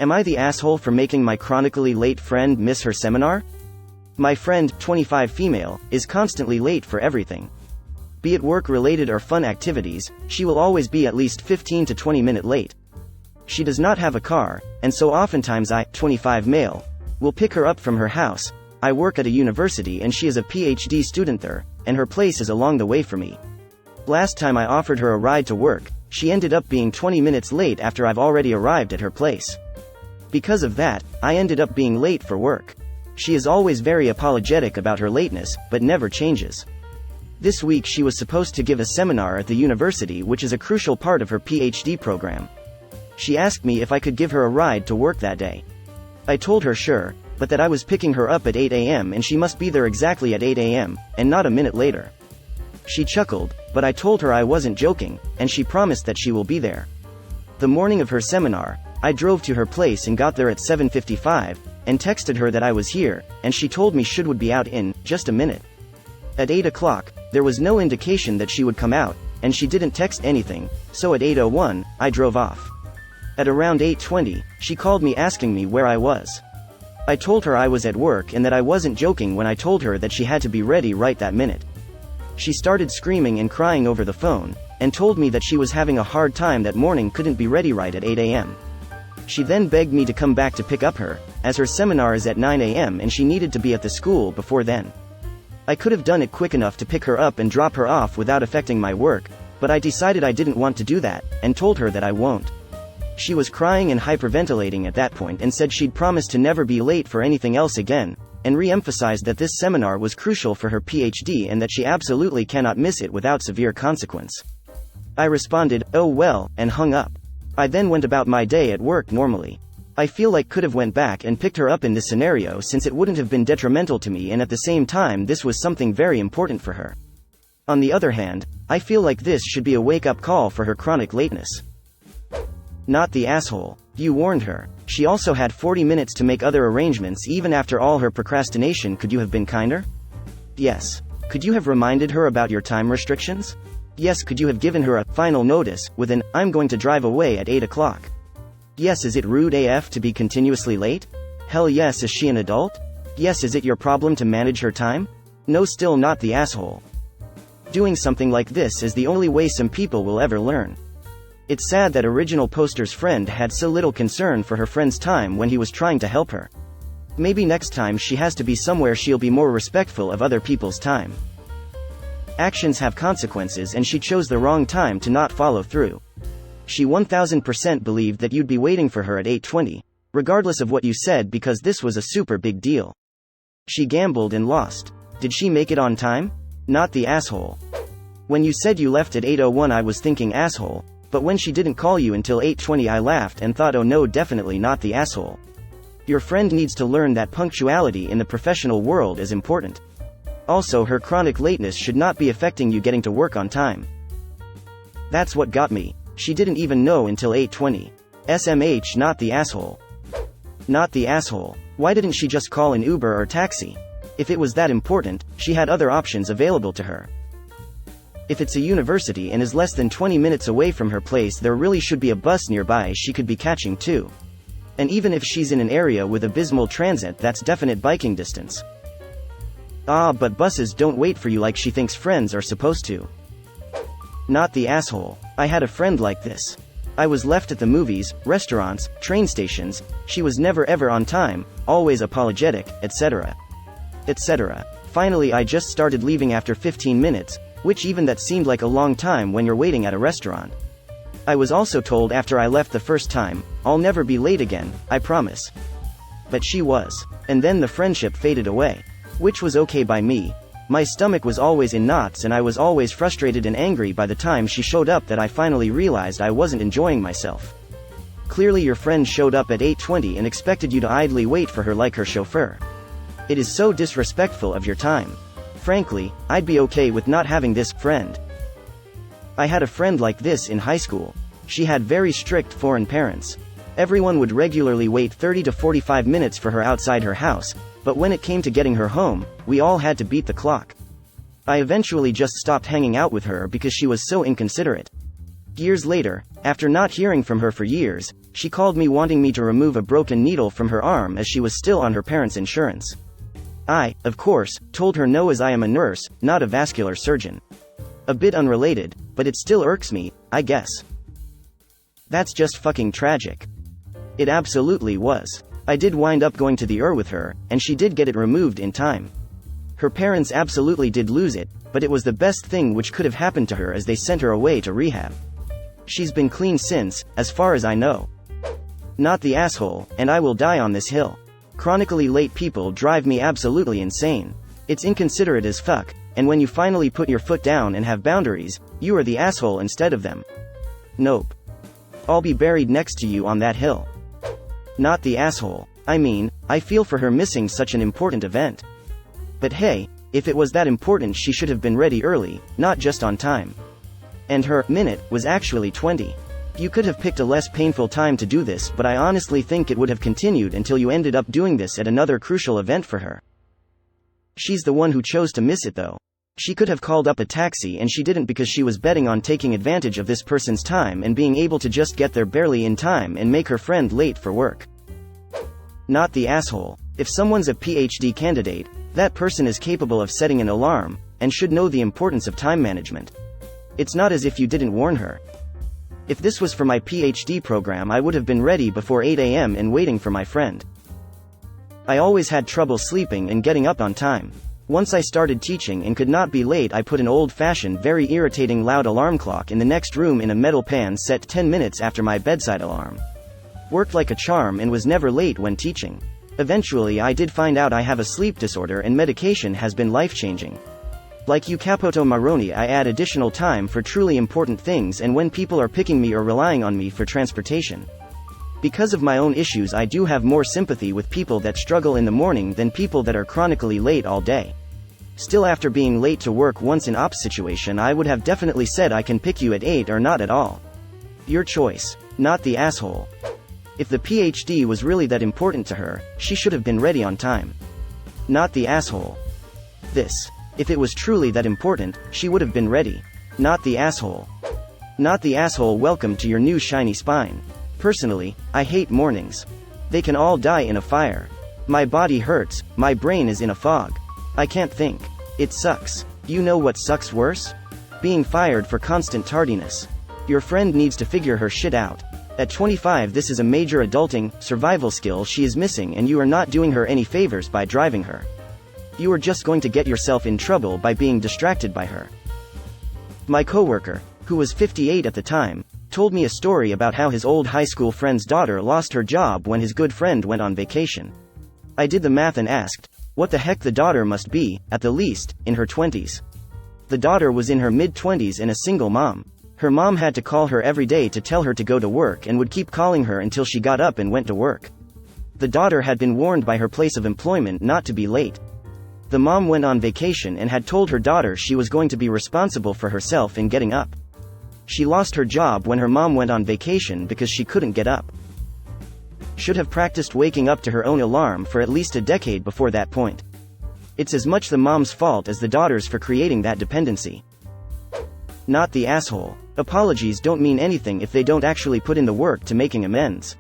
Am I the asshole for making my chronically late friend miss her seminar? My friend, 25 female, is constantly late for everything. Be it work-related or fun activities, she will always be at least 15 to 20 minutes late. She does not have a car, and so oftentimes I, 25 male, will pick her up from her house. I work at a university and she is a PhD student there, and her place is along the way for me. Last time I offered her a ride to work, she ended up being 20 minutes late after I've already arrived at her place. Because of that, I ended up being late for work. She is always very apologetic about her lateness, but never changes. This week she was supposed to give a seminar at the university, which is a crucial part of her PhD program. She asked me if I could give her a ride to work that day. I told her sure, but that I was picking her up at 8 a.m. and she must be there exactly at 8 a.m., and not a minute later. She chuckled, but I told her I wasn't joking, and she promised that she will be there. The morning of her seminar, I drove to her place and got there at 7:55, and texted her that I was here, and she told me she would be out in just a minute. At 8 o'clock, there was no indication that she would come out, and she didn't text anything, so at 8:01, I drove off. At around 8:20, she called me asking me where I was. I told her I was at work and that I wasn't joking when I told her that she had to be ready right that minute. She started screaming and crying over the phone, and told me that she was having a hard time that morning, couldn't be ready right at 8 a.m. She then begged me to come back to pick up her, as her seminar is at 9 a.m. and she needed to be at the school before then. I could have done it quick enough to pick her up and drop her off without affecting my work, but I decided I didn't want to do that, and told her that I won't. She was crying and hyperventilating at that point and said she'd promised to never be late for anything else again, and re-emphasized that this seminar was crucial for her PhD and that she absolutely cannot miss it without severe consequence. I responded, "Oh well," and hung up. I then went about my day at work normally. I feel like could have went back and picked her up in this scenario, since it wouldn't have been detrimental to me, and at the same time this was something very important for her. On the other hand, I feel like this should be a wake-up call for her chronic lateness. Not the asshole. You warned her. She also had 40 minutes to make other arrangements even after all her procrastination. Could you have been kinder? Yes. Could you have reminded her about your time restrictions? Yes. Could you have given her a final notice with an "I'm going to drive away at 8 o'clock"? Yes. Is it rude AF to be continuously late? Hell yes. Is she an adult? Yes. Is it your problem to manage her time? No. Still not the asshole. Doing something like this is the only way some people will ever learn. It's sad that original poster's friend had so little concern for her friend's time when he was trying to help her. Maybe next time she has to be somewhere she'll be more respectful of other people's time. Actions have consequences, and she chose the wrong time to not follow through. She 1000% believed that you'd be waiting for her at 8:20, regardless of what you said, because this was a super big deal. She gambled and lost. Did she make it on time? Not the asshole. When you said you left at 8:01, I was thinking asshole, but when she didn't call you until 8:20, I laughed and thought, oh no, definitely not the asshole. Your friend needs to learn that punctuality in the professional world is important. Also, her chronic lateness should not be affecting you getting to work on time. That's what got me. She didn't even know until 8:20. SMH. Not the asshole. Not the asshole. Why didn't she just call an Uber or taxi? If it was that important, she had other options available to her. If it's a university and is less than 20 minutes away from her place, there really should be a bus nearby she could be catching too. And even if she's in an area with abysmal transit, that's definite biking distance. But buses don't wait for you like she thinks friends are supposed to. Not the asshole. I had a friend like this. I was left at the movies, restaurants, train stations. She was never ever on time, always apologetic, etc. etc. Finally, I just started leaving after 15 minutes, which even that seemed like a long time when you're waiting at a restaurant. I was also told after I left the first time, I'll never be late again, I promise. But she was. And then the friendship faded away. Which was okay by me. My stomach was always in knots and I was always frustrated and angry by the time she showed up that I finally realized I wasn't enjoying myself. Clearly your friend showed up at 8:20 and expected you to idly wait for her like her chauffeur. It is so disrespectful of your time. Frankly, I'd be okay with not having this friend. I had a friend like this in high school. She had very strict foreign parents. Everyone would regularly wait 30 to 45 minutes for her outside her house, but when it came to getting her home, we all had to beat the clock. I eventually just stopped hanging out with her because she was so inconsiderate. Years later, after not hearing from her for years, She called me wanting me to remove a broken needle from her arm as she was still on her parents' insurance. I, of course, told her no as I am a nurse, not a vascular surgeon. A bit unrelated, but it still irks me, I guess. That's just fucking tragic. It absolutely was. I did wind up going to the ER with her, and she did get it removed in time. Her parents absolutely did lose it, but it was the best thing which could have happened to her as they sent her away to rehab. She's been clean since, as far as I know. Not the asshole, and I will die on this hill. Chronically late people drive me absolutely insane. It's inconsiderate as fuck, and when you finally put your foot down and have boundaries, you are the asshole instead of them. Nope. I'll be buried next to you on that hill. Not the asshole. I mean, I feel for her missing such an important event. But hey, if it was that important, she should have been ready early, not just on time. And her minute was actually 20. You could have picked a less painful time to do this, but I honestly think it would have continued until you ended up doing this at another crucial event for her. She's the one who chose to miss it though. She could have called up a taxi and she didn't because she was betting on taking advantage of this person's time and being able to just get there barely in time and make her friend late for work. Not the asshole. If someone's a PhD candidate, that person is capable of setting an alarm, and should know the importance of time management. It's not as if you didn't warn her. If this was for my PhD program, I would have been ready before 8 a.m. and waiting for my friend. I always had trouble sleeping and getting up on time. Once I started teaching and could not be late, I put an old-fashioned, very irritating loud alarm clock in the next room in a metal pan set 10 minutes after my bedside alarm. Worked like a charm and was never late when teaching. Eventually I did find out I have a sleep disorder and medication has been life-changing. Like you Capoto Maroni, I add additional time for truly important things and when people are picking me or relying on me for transportation. Because of my own issues, I do have more sympathy with people that struggle in the morning than people that are chronically late all day. Still, after being late to work once in ops situation, I would have definitely said I can pick you at 8 or not at all. Your choice. Not the asshole. If the PhD was really that important to her, she should have been ready on time. Not the asshole. This. If it was truly that important, she would have been ready. Not the asshole. Not the asshole. Welcome to your new shiny spine. Personally, I hate mornings. They can all die in a fire. My body hurts, my brain is in a fog. I can't think. It sucks. You know what sucks worse? Being fired for constant tardiness. Your friend needs to figure her shit out. At 25, this is a major adulting, survival skill she is missing, and you are not doing her any favors by driving her. You are just going to get yourself in trouble by being distracted by her. My coworker, who was 58 at the time, told me a story about how his old high school friend's daughter lost her job when his good friend went on vacation. I did the math and asked, what the heck? The daughter must be, at the least, in her 20s. The daughter was in her mid-20s and a single mom. Her mom had to call her every day to tell her to go to work and would keep calling her until she got up and went to work. The daughter had been warned by her place of employment not to be late. The mom went on vacation and had told her daughter she was going to be responsible for herself in getting up. She lost her job when her mom went on vacation because she couldn't get up. Should have practiced waking up to her own alarm for at least a decade before that point. It's as much the mom's fault as the daughter's for creating that dependency. Not the asshole. Apologies don't mean anything if they don't actually put in the work to making amends.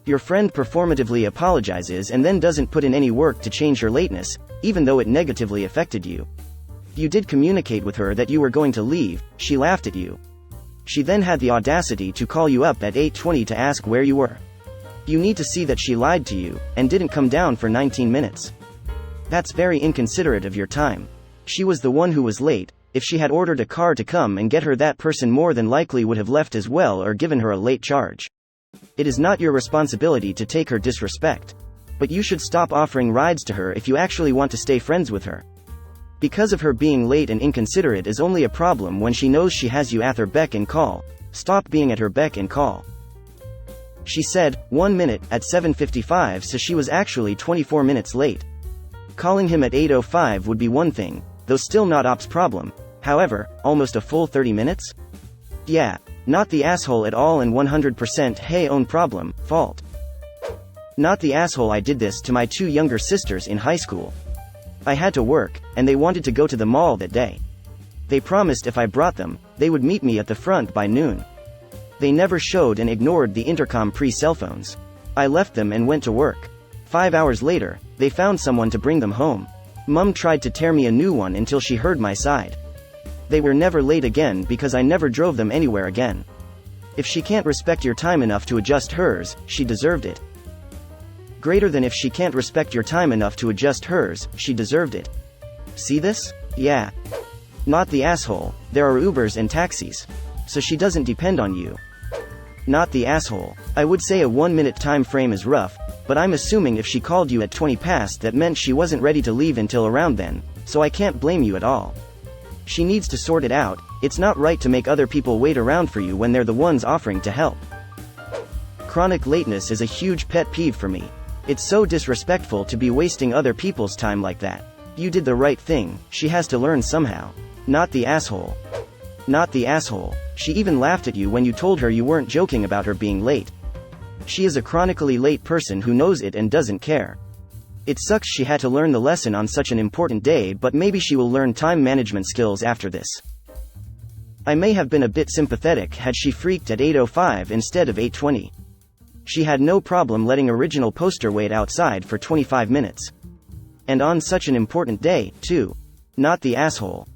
Your friend performatively apologizes and then doesn't put in any work to change her lateness, even though it negatively affected you. You did communicate with her that you were going to leave, she laughed at you. She then had the audacity to call you up at 8:20 to ask where you were. You need to see that she lied to you, and didn't come down for 19 minutes. That's very inconsiderate of your time. She was the one who was late. If she had ordered a car to come and get her, that person more than likely would have left as well or given her a late charge. It is not your responsibility to take her disrespect. But you should stop offering rides to her if you actually want to stay friends with her. Because of her being late and inconsiderate is only a problem when she knows she has you at her beck and call. Stop being at her beck and call. She said, 1 minute, at 7:55, so she was actually 24 minutes late. Calling him at 8:05 would be one thing, though still not ops problem. However, almost a full 30 minutes? Yeah, not the asshole at all, and 100% hey own problem, fault. Not the asshole. I did this to my 2 younger sisters in high school. I had to work, and they wanted to go to the mall that day. They promised if I brought them, they would meet me at the front by noon. They never showed and ignored the intercom pre-cell phones. I left them and went to work. 5 hours later, they found someone to bring them home. Mum tried to tear me a new one until she heard my side. They were never late again because I never drove them anywhere again. If she can't respect your time enough to adjust hers, she deserved it. Greater than if she can't respect your time enough to adjust hers, she deserved it. See this? Yeah. Not the asshole, there are Ubers and taxis. So she doesn't depend on you. Not the asshole. I would say a 1-minute time frame is rough, but I'm assuming if she called you at 20 past that meant she wasn't ready to leave until around then, so I can't blame you at all. She needs to sort it out. It's not right to make other people wait around for you when they're the ones offering to help. Chronic lateness is a huge pet peeve for me. It's so disrespectful to be wasting other people's time like that. You did the right thing, she has to learn somehow. Not the asshole. Not the asshole. She even laughed at you when you told her you weren't joking about her being late. She is a chronically late person who knows it and doesn't care. It sucks she had to learn the lesson on such an important day, but maybe she will learn time management skills after this. I may have been a bit sympathetic had she freaked at 8:05 instead of 8:20. She had no problem letting original poster wait outside for 25 minutes. And on such an important day, too. Not the asshole.